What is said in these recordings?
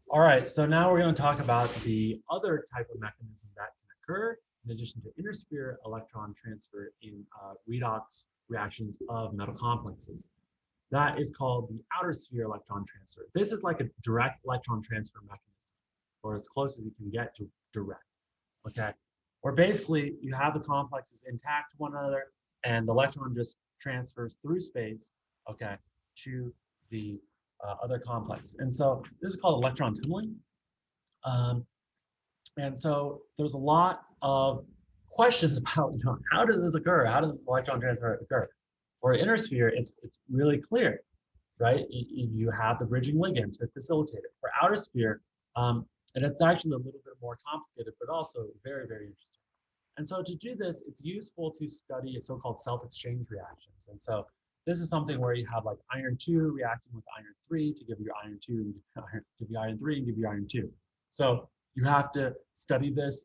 All right, so now we're going to talk about the other type of mechanism that can occur in addition to intersphere electron transfer in redox reactions of metal complexes. That is called the outer sphere electron transfer. This is like a direct electron transfer mechanism, or as close as you can get to direct, okay? Or basically, you have the complexes intact to one another, and the electron just transfers through space, okay, to the other complex. And so this is called electron tunneling. Um, and so there's a lot of questions about, how does this occur? How does this electron transfer occur? For inner sphere, it's really clear, right? You have the bridging ligand to facilitate it. For outer sphere, and it's actually a little bit more complicated, but also very, very interesting. And so to do this, it's useful to study so-called self-exchange reactions. And so this is something where you have like iron 2 reacting with iron 3 to give you iron 2 and give you iron 3 and give you iron 2. So you have to study this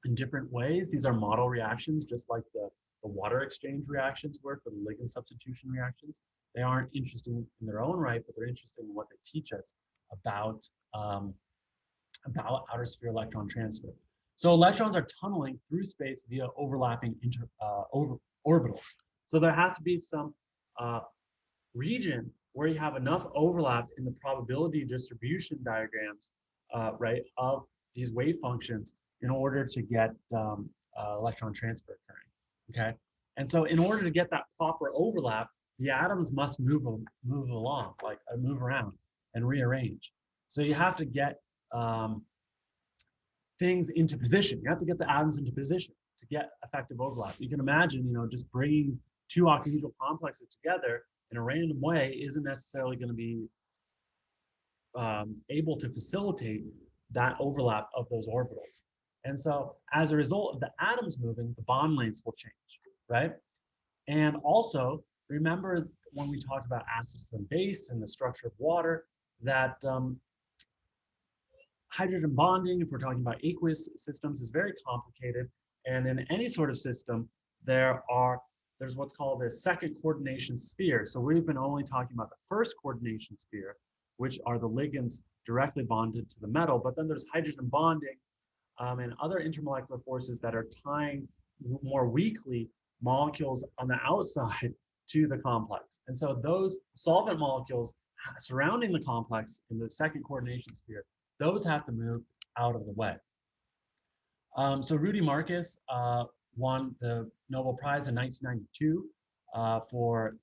in different ways. These are model reactions, just like the water exchange reactions were for the ligand substitution reactions. They aren't interesting in their own right, but they're interesting in what they teach us about outer sphere electron transfer. So electrons are tunneling through space via overlapping orbitals. So there has to be some region where you have enough overlap in the probability distribution diagrams, right, of these wave functions in order to get electron transfer occurring, okay? And so in order to get that proper overlap, the atoms must move along, like move around and rearrange. So you have to get things into position. You have to get the atoms into position to get effective overlap. You can imagine, just bringing two octahedral complexes together in a random way isn't necessarily going to be able to facilitate that overlap of those orbitals. And so as a result of the atoms moving, the bond lengths will change, right? And also, remember when we talked about acids and base and the structure of water, that hydrogen bonding, if we're talking about aqueous systems, is very complicated. And in any sort of system, there's what's called a second coordination sphere. So we've been only talking about the first coordination sphere, which are the ligands directly bonded to the metal, but then there's hydrogen bonding and other intermolecular forces that are tying more weakly molecules on the outside to the complex. And so those solvent molecules surrounding the complex in the second coordination sphere, those have to move out of the way. So Rudy Marcus won the Nobel Prize in 1992 for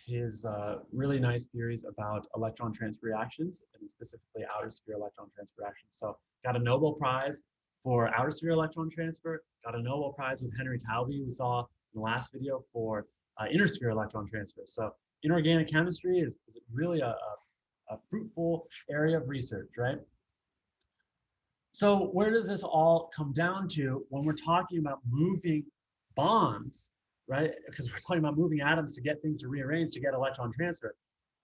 his really nice theories about electron transfer reactions, and specifically outer sphere electron transfer reactions. So got a Nobel Prize for outer sphere electron transfer, got a Nobel Prize with Henry Taube, we saw in the last video, for inner sphere electron transfer. So inorganic chemistry is really a fruitful area of research, right? So where does this all come down to when we're talking about moving bonds, right? Because we're talking about moving atoms to get things to rearrange to get electron transfer.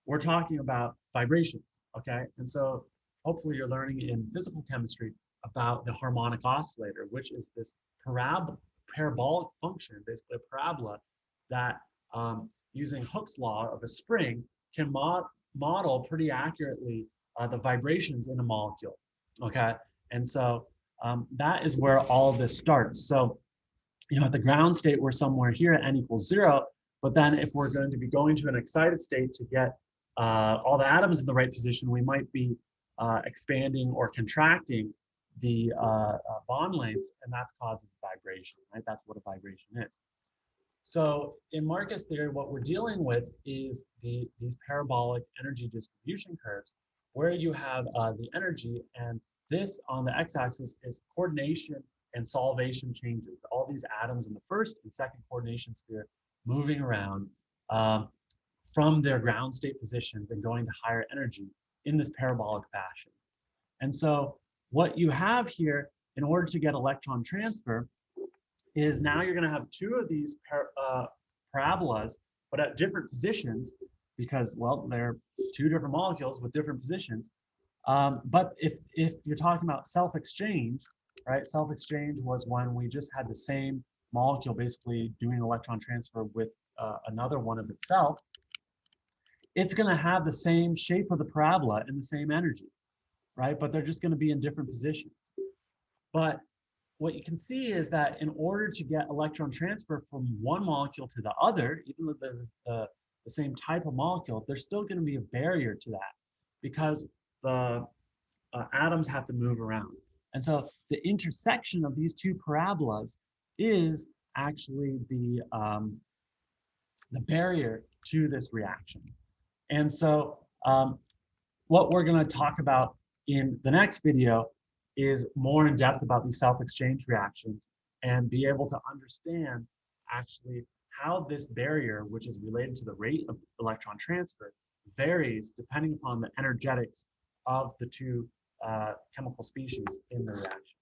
We're talking about vibrations, okay? And so hopefully you're learning in physical chemistry about the harmonic oscillator, which is this parabolic function, basically a parabola that using Hooke's law of a spring can model pretty accurately the vibrations in a molecule, okay? And so that is where all of this starts. So, at the ground state, we're somewhere here at n equals 0. But then if we're going to be going to an excited state to get all the atoms in the right position, we might be expanding or contracting the bond lengths, and that causes vibration, right? That's what a vibration is. So in Marcus theory, what we're dealing with is these parabolic energy distribution curves, where you have the energy, and this on the x-axis is coordination and solvation changes. All these atoms in the first and second coordination sphere moving around from their ground state positions and going to higher energy in this parabolic fashion. And so what you have here, in order to get electron transfer, is now you're going to have two of these parabolas, but at different positions, because, well, they're two different molecules with different positions. But if you're talking about self-exchange, right? Self-exchange was when we just had the same molecule basically doing electron transfer with another one of itself. It's going to have the same shape of the parabola and the same energy. right? But they're just going to be in different positions. But what you can see is that in order to get electron transfer from one molecule to the other, even though they're the same type of molecule, there's still going to be a barrier to that because the atoms have to move around. And so the intersection of these two parabolas is actually the barrier to this reaction. And so what we're going to talk about in the next video is more in depth about these self-exchange reactions and be able to understand actually how this barrier, which is related to the rate of electron transfer, varies depending upon the energetics of the two chemical species in the reaction.